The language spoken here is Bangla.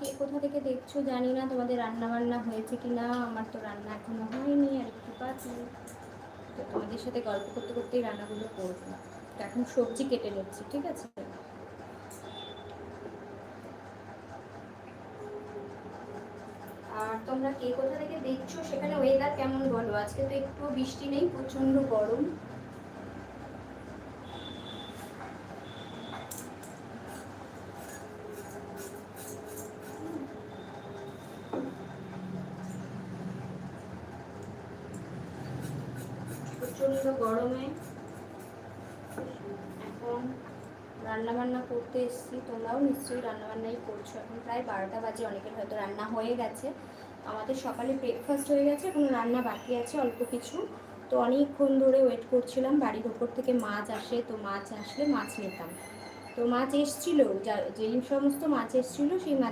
কে কোথা থেকে দেখছো জানি না, তোমাদের রান্না বান্না হয়েছে কি না। আমার তো রান্না এখনো হয়নি, আর একটু বাকি। তো তোমাদের সাথে গল্প করতে করতেই রান্নাগুলো করবো। তো এখন সবজি কেটে নিচ্ছি, ঠিক আছে। আর তোমরা কে কোথা থেকে দেখছো, সেখানে ওয়েদার কেমন বলো। আজকে তো একটু বৃষ্টি নেই, প্রচন্ড গরম। প্রচন্ড গরমে এখন রান্নাবান্না করতে এসেছি। তোমরাও নিশ্চয়ই রান্নাবান্নাই করছো। এখন প্রায় 12টা বাজে, অনেকের হয়তো রান্না হয়ে গেছে। আমাদের সকালে ব্রেকফাস্ট হয়ে গেছে, এখন রান্না বাকি আছে অল্প কিছু। তো অনেকক্ষণ ধরে ওয়েট করছিলাম, বাড়ির ওপর থেকে মাছ আসে, তো মাছ আসলে মাছ নিতাম। তো মাছ এসছিল, যেই সমস্ত মাছ এসছিল সেই মাছ